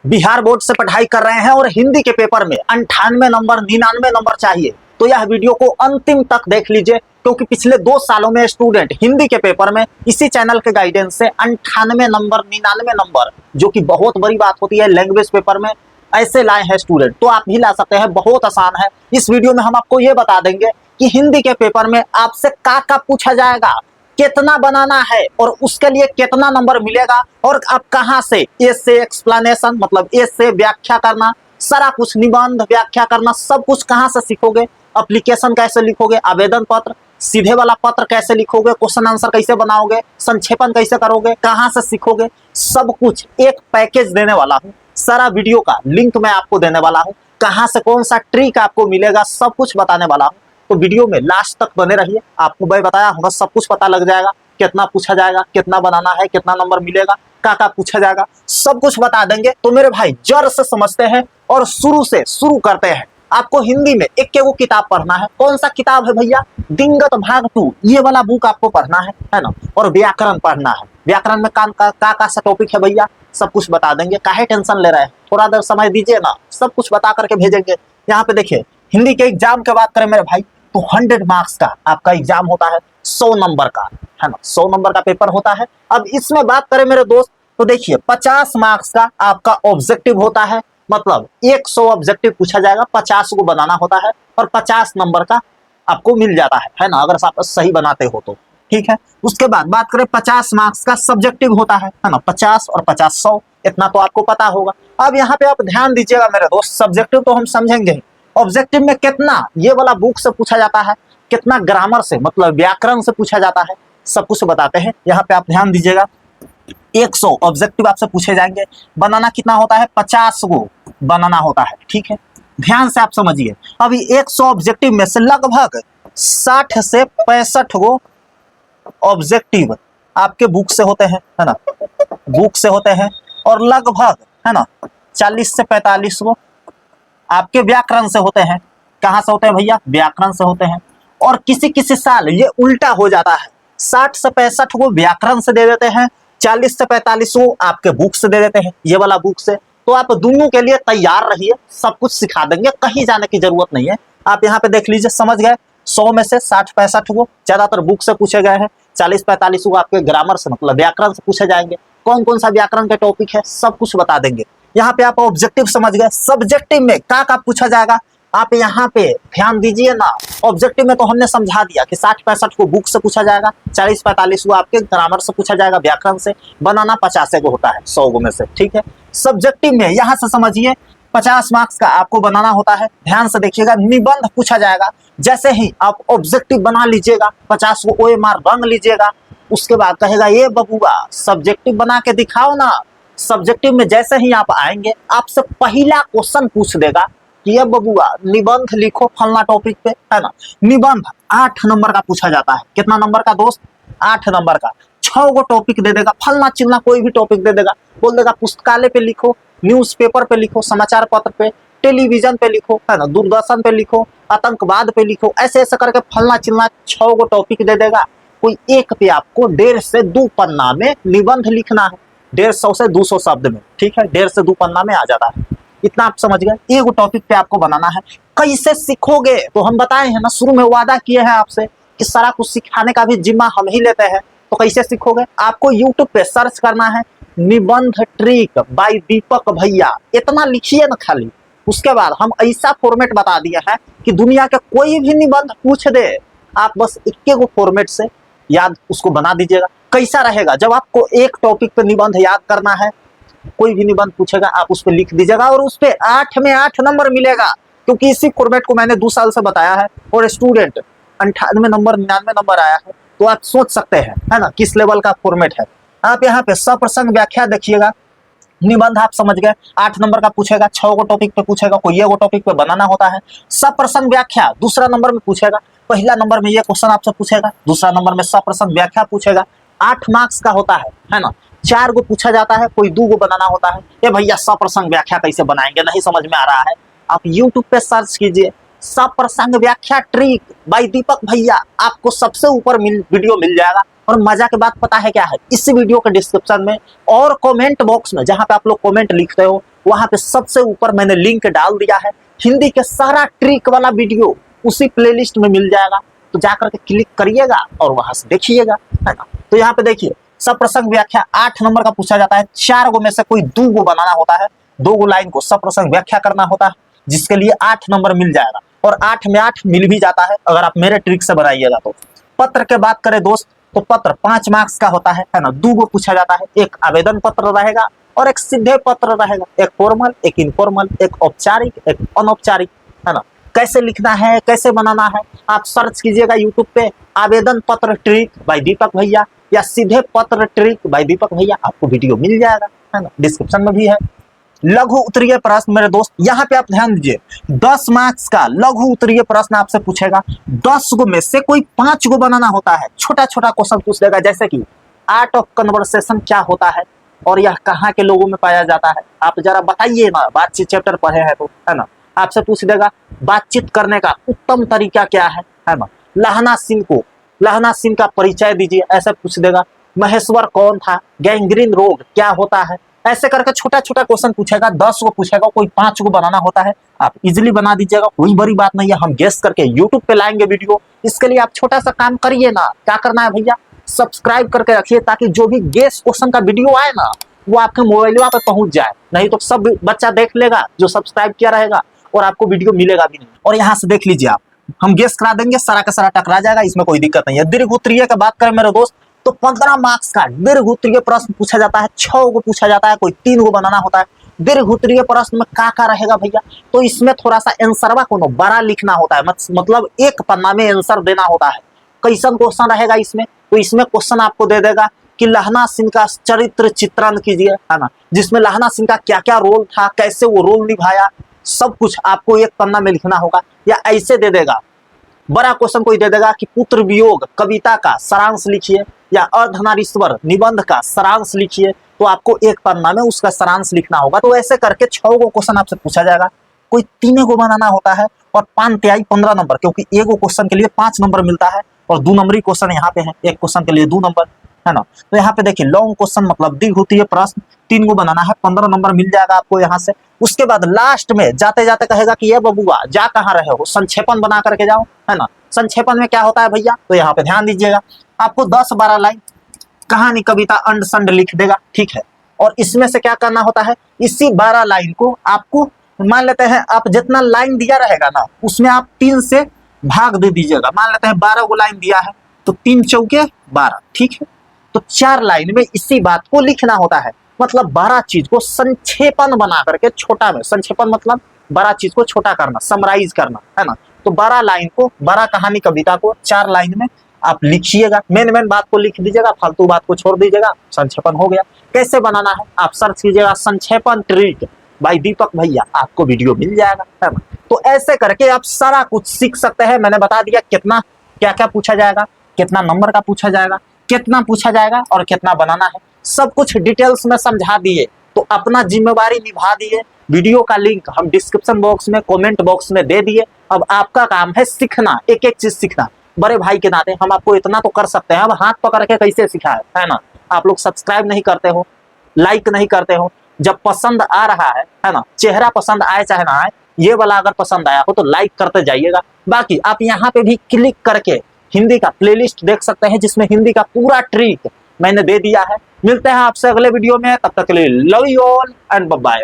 Bihar board से पढ़ाई कर रहे हैं और हिंदी के पेपर में 98 नंबर 99 नंबर चाहिए, तो यह वीडियो को अंतिम तक देख लीजिए, क्योंकि पिछले 2 सालों में स्टूडेंट हिंदी के पेपर में इसी चैनल के गाइडेंस से 98 नंबर 99 नंबर, जो कि बहुत बड़ी बात होती है लैंग्वेज पेपर में, ऐसे लाए हैं स्टूडेंट। तो आप भी ला सकते हैं, बहुत आसान है। इस वीडियो में हम आपको ये बता देंगे कि हिंदी के पेपर में आपसे क्या पूछा जाएगा, कितना बनाना है और उसके लिए कितना नंबर मिलेगा, और आप कहां से ए से एक्सप्लेनेशन मतलब ए से व्याख्या करना, सारा कुछ निबंध व्याख्या करना, सब कुछ कहां से सीखोगे, एप्लीकेशन कैसे लिखोगे, आवेदन पत्र, सीधे वाला पत्र कैसे लिखोगे, क्वेश्चन आंसर कैसे बनाओगे, संक्षेपण कैसे करोगे, कहां से सीखोगे, सब कुछ एक पैकेज देने वाला हूं। सारा वीडियो का लिंक मैं आपको देने वाला हूं, कहां से कौन सा ट्रिक आपको मिलेगा, सब कुछ बताने वाला हूं। तो वीडियो में लास्ट तक बने रहिए, आपको मैं बताया होगा सब कुछ पता लग जाएगा, कितना पूछा जाएगा, कितना बनाना है, कितना नंबर मिलेगा, क्या पूछा जाएगा, सब कुछ बता देंगे। तो मेरे भाई जड़ से समझते हैं और शुरू से शुरू करते हैं। आपको हिंदी में एक वो किताब पढ़ना है। कौन सा किताब है भैया? दिंगत भाग 2, ये वाला बुक आपको पढ़ना है ना। और व्याकरण पढ़ना है। व्याकरण में का सा टॉपिक है भैया, सब कुछ बता देंगे। काहे टेंशन ले रहे हैं, थोड़ा देर समय दीजिए ना, सब कुछ बता करके भेजेंगे। यहाँ पे देखिए, हिंदी के एग्जाम की बात करें मेरे भाई, तो 100 मार्क्स का आपका एग्जाम होता है, 100 नंबर का, है ना, 100 नंबर का पेपर होता है। अब इसमें बात करें मेरे दोस्त, तो देखिए 50 मार्क्स का आपका ऑब्जेक्टिव होता है, मतलब 100 ऑब्जेक्टिव पूछा जाएगा, 50 को बनाना होता है और 50 नंबर का आपको मिल जाता है ना, अगर आप सही बनाते हो तो, ठीक है। उसके बाद बात करें 50 मार्क्स का सब्जेक्टिव होता है ना, 50 और 50 100, इतना तो आपको पता होगा। अब यहाँ पे आप ध्यान दीजिएगा मेरे दोस्त, सब्जेक्टिव तो हम समझेंगे, ऑब्जेक्टिव में कितना ये वाला बुक से पूछा जाता है, कितना ग्रामर से मतलब व्याकरण से पूछा जाता है, सब कुछ बताते हैं। यहाँ पे आप ध्यान दीजिएगा, 100 ऑब्जेक्टिव आपसे पूछे जाएंगे, बनाना कितना होता है, 50 को बनाना होता है, ठीक है। ध्यान से आप समझिए, अभी 100 ऑब्जेक्टिव में से लगभग 60 से 65 को ऑब्जेक्टिव आपके बुक से होते हैं, है ना, बुक से होते हैं, और लगभग, है ना, 40 से 45 को आपके व्याकरण से होते हैं। कहां से होते हैं भैया? व्याकरण से होते हैं। और किसी किसी साल ये उल्टा हो जाता है, 60 से 65 को व्याकरण से दे देते हैं, 40 से 45 को आपके बुक से दे देते हैं, ये वाला बुक से। तो आप दोनों के लिए तैयार रहिए, सब कुछ सिखा देंगे, कहीं जाने की जरूरत नहीं है। आप यहाँ पे देख लीजिए, समझ गए, 100 में से 60-65 को ज्यादातर बुक से पूछे गए हैं, 40-45 को आपके ग्रामर से मतलब व्याकरण से पूछे जाएंगे। कौन कौन सा व्याकरण के टॉपिक है, सब कुछ बता देंगे। यहाँ पे आप ऑब्जेक्टिव समझ गए। सब्जेक्टिव में क्या पूछा जाएगा, आप यहाँ पे ध्यान दीजिए ना। ऑब्जेक्टिव में तो हमने समझा दिया कि 60-65 को बुक से पूछा जाएगा, 40-45 को आपके ग्रामर से पूछा जाएगा, व्याकरण से, बनाना 50 को होता है 100 में से, ठीक है। सब्जेक्टिव में यहाँ से समझिए, 50 मार्क्स का आपको बनाना होता है। ध्यान से देखिएगा, निबंध पूछा जाएगा। जैसे ही आप ऑब्जेक्टिव बना लीजिएगा, 50 को OMR रंग लीजिएगा, उसके बाद कहेगा ये बबुआ सब्जेक्टिव बना के दिखाओ ना। सब्जेक्टिव में जैसे ही आप आएंगे, आपसे पहला क्वेश्चन पूछ देगा कि ये बबुआ निबंध लिखो फलना टॉपिक पे, है ना। निबंध 8 नंबर का पूछा जाता है। कितना नंबर का दोस्त? 8 नंबर का। 6 को टॉपिक दे देगा, फलना चिलना कोई भी टॉपिक दे देगा, बोल देगा पुस्तकालय पे लिखो, न्यूज़पेपर पे लिखो, समाचार पत्र पे, टेलीविजन पे लिखो, है ना, दूरदर्शन पे लिखो, आतंकवाद पे लिखो, ऐसे ऐसे करके फलना चिलना 6 को टॉपिक दे देगा। कोई एक पे आपको 1.5 से 2 पन्ना में निबंध लिखना है, 150 से 200 शब्द में, ठीक है, 1.5 से 2 पन्ना में आ जाता है। इतना आप समझ गए। एक टॉपिक पे आपको बनाना है। कैसे सीखोगे, तो हम बताए हैं ना, शुरू में वादा किए हैं आपसे कि सारा कुछ सिखाने का भी जिम्मा हम ही लेते हैं। तो कैसे सीखोगे, आपको यूट्यूब पे सर्च करना है, निबंध ट्रिक बाय दीपक भैया, इतना लिखिए ना खाली। उसके बाद हम ऐसा फॉर्मेट बता दिया है कि दुनिया के कोई भी निबंध पूछ दे, आप बस इक्के को फॉर्मेट से याद उसको बना दीजिएगा। कैसा रहेगा, जब आपको एक टॉपिक पे निबंध याद करना है, कोई भी निबंध पूछेगा आप उस पर लिख दीजिएगा, और उस पर 8 में 8 नंबर मिलेगा, क्योंकि इसी फॉर्मेट को मैंने 2 साल से बताया है, और स्टूडेंट 98 नंबर 99 नंबर आया है। तो आप सोच सकते हैं, है ना, किस लेवल का फॉर्मेट है। आप यहाँ पे सप्रसंग व्याख्या देखिएगा। निबंध आप समझ गए, 8 नंबर का पूछेगा, 6 को टॉपिक पे पूछेगा, कोई ये टॉपिक पे बनाना होता है। सप्रसंग व्याख्या दूसरा नंबर में पूछेगा, पहला नंबर में ये क्वेश्चन आपसे पूछेगा, दूसरा नंबर में सप्रसंग व्याख्या पूछेगा। 8 मार्क्स का होता है ना। 4 को पूछा जाता है, कोई 2 को बनाना होता है। ये भैया सप्रसंग व्याख्या कैसे बनाएंगे, नहीं समझ में आ रहा है, आप यूट्यूब पे सर्च कीजिए, सप्रसंग व्याख्या ट्रिक बाय दीपक भैया, आपको सबसे ऊपर वीडियो मिल जाएगा। और मजा की बात पता है क्या है, इस वीडियो के डिस्क्रिप्शन में और कमेंट बॉक्स में जहां पे आप लोग कमेंट लिखते हो, वहां पे सबसे ऊपर मैंने लिंक डाल दिया है, हिंदी के सारा ट्रिक वाला वीडियो उसी प्लेलिस्ट में मिल जाएगा। तो जाकर के क्लिक करिएगा और वहां से देखिएगा, है ना। तो यहाँ पे देखिए, सब प्रसंग व्याख्या 8 नंबर का पूछा जाता है। 4 गो में से कोई 2 गो बनाना होता है, 2 गो लाइन को सब प्रसंग व्याख्या करना होता है, जिसके लिए 8 नंबर मिल जाएगा। और 8 में 8 मिल भी जाता है अगर आप मेरे ट्रिक से बनाइएगा तो। पत्र के बात करें दोस्त, तो पत्र 5 मार्क्स का होता है ना। 2 गो पूछा जाता है, एक आवेदन पत्र रहेगा और एक सीधे पत्र रहेगा, एक फॉर्मल, एक इनफॉर्मल, एक औपचारिक, एक अनौपचारिक, है ना। कैसे लिखना है, कैसे बनाना है, आप सर्च कीजिएगा यूट्यूब पे, आवेदन पत्र ट्रिक बाय दीपक भैया या सीधे पत्र ट्रिक बाय दीपक भैया, आपको वीडियो मिल जाएगा, है ना। डिस्क्रिप्शन में भी है। लघु उत्तरीय प्रश्न मेरे दोस्त, यहाँ पे आप ध्यान दीजिए, 10 मार्क्स का लघु उत्तरीय प्रश्न आपसे पूछेगा। 10 गो में से कोई 5 गो बनाना होता है। छोटा छोटा क्वेश्चन पूछ देगा, जैसे कि आर्ट ऑफ कन्वर्सेशन क्या होता है और यह कहाँ के लोगों में पाया जाता है, आप जरा बताइए ना, बातचीत चैप्टर पढ़े हैं तो, है ना। आपसे पूछ देगा बातचीत करने का उत्तम तरीका क्या है ना। लहना सिंह का परिचय दीजिए, ऐसे पूछ देगा। महेश्वर कौन था, गैंग्रीन रोग क्या होता है, ऐसे करके छोटा छोटा क्वेश्चन पूछेगा। 10 को पूछेगा, कोई 5 को बनाना होता है, आप इजिली बना दीजिएगा, कोई बड़ी बात नहीं है। हम गेस करके यूट्यूब पे लाएंगे वीडियो। इसके लिए आप छोटा सा काम करिए ना, क्या करना है भैया, सब्सक्राइब करके रखिए, ताकि जो भी गेस क्वेश्चन का वीडियो आए ना, वो आपके मोबाइल पे पहुंच जाए। नहीं तो सब बच्चा देख लेगा जो सब्सक्राइब किया रहेगा और आपको वीडियो मिलेगा भी नहीं। और यहाँ से देख लीजिए आप, हम गेस करा देंगे, सारा का सारा टकरा जाएगा, इसमें कोई दिक्कत नहीं है। दीर्घ उत्तरीय की बात करें मेरे दोस्त, तो 15 मार्क्स का दीर्घ उत्तरीय प्रश्न पूछा जाता है। 6 को पूछा जाता है, कोई 3 को बनाना होता है। दीर्घ उत्तरीय प्रश्न में क्या रहेगा भैया, तो इसमें थोड़ा सा आंसरवा को बड़ा लिखना होता है, मतलब एक पन्ना में आंसर देना होता है। कैसन क्वेश्चन रहेगा इसमें, तो इसमें क्वेश्चन आपको दे देगा कि लहना सिंह का चरित्र चित्रण कीजिए, है ना, जिसमें लहना सिंह का क्या क्या रोल था, कैसे वो रोल निभाया, सब कुछ आपको एक पन्ना में लिखना होगा। या ऐसे दे देगा, बड़ा क्वेश्चन कोई दे देगा कि पुत्र वियोग कविता का सारांश लिखिए या अर्धनारीश्वर निबंध का सारांश लिखिए, तो आपको एक पन्ना में उसका सारांश लिखना होगा। तो ऐसे करके 6 गो क्वेश्चन आपसे पूछा जाएगा, कोई 3 को बनाना होता है। और 5 तिहाई 15 नंबर, क्योंकि एक क्वेश्चन के लिए 5 नंबर मिलता है और 2 नंबरी क्वेश्चन यहाँ पे है, एक क्वेश्चन के लिए 2 नंबर, है ना। तो यहाँ पे देखिए, लॉन्ग क्वेश्चन मतलब दीर्घ उत्तरीय प्रश्न 3 को बनाना है, 15 नंबर मिल जाएगा आपको यहाँ से। उसके बाद लास्ट में जाते जाते कहेगा कि ये बबुआ जा कहाँ रहे हो, संक्षेपण बना करके जाओ, है ना। संक्षेपण में क्या होता है भैया, तो यहाँ पे ध्यान दीजिएगा, आपको 10-12 लाइन कहानी कविता अंड संड लिख देगा, ठीक है। और इसमें से क्या करना होता है, इसी 12 लाइन को आपको, मान लेते हैं आप जितना लाइन दिया रहेगा ना, उसमें आप 3 से भाग दे दीजिएगा। मान लेते हैं 12 को लाइन दिया है, तो 3 चौके 12, ठीक है। तो 4 लाइन में इसी बात को लिखना होता है, मतलब 12 चीज को संक्षेपण बना करके, छोटा में, संक्षेपण मतलब 12 चीज को छोटा करना, समराइज करना, है ना। तो 12 लाइन को, 12 कहानी कविता को 4 लाइन में आप लिखिएगा। मेन बात को लिख दीजिएगा, फालतू बात को छोड़ दीजिएगा, संक्षेपण हो गया। कैसे बनाना है, आप सर्च कीजिएगा संक्षेपण ट्रिक बाय दीपक भैया, आपको वीडियो मिल जाएगा, है ना। तो ऐसे करके आप सारा कुछ सीख सकते हैं। मैंने बता दिया कितना क्या क्या पूछा जाएगा, कितना नंबर का पूछा जाएगा, कितना पूछा जाएगा और कितना बनाना है, सब कुछ डिटेल्स में समझा दिए। तो अपना जिम्मेवारी निभा दिए। वीडियो का लिंक हम डिस्क्रिप्शन बॉक्स में, कमेंट बॉक्स में दे दिए। अब आपका काम है सीखना, एक एक चीज सीखना। बड़े भाई के नाते हम आपको इतना तो कर सकते हैं, अब हाथ पकड़ के कैसे सिखाए, है ना। आप लोग सब्सक्राइब नहीं करते हो, लाइक नहीं करते हो। जब पसंद आ रहा है ना, चेहरा पसंद आए चाहे ना आए, ये वाला अगर पसंद आया हो तो लाइक करते जाइएगा। बाकी आप यहाँ पे भी क्लिक करके हिंदी का प्लेलिस्ट देख सकते हैं, जिसमें हिंदी का पूरा ट्रिक मैंने दे दिया है। मिलते हैं आपसे अगले वीडियो में, तब तक के लिए love you all and bye bye.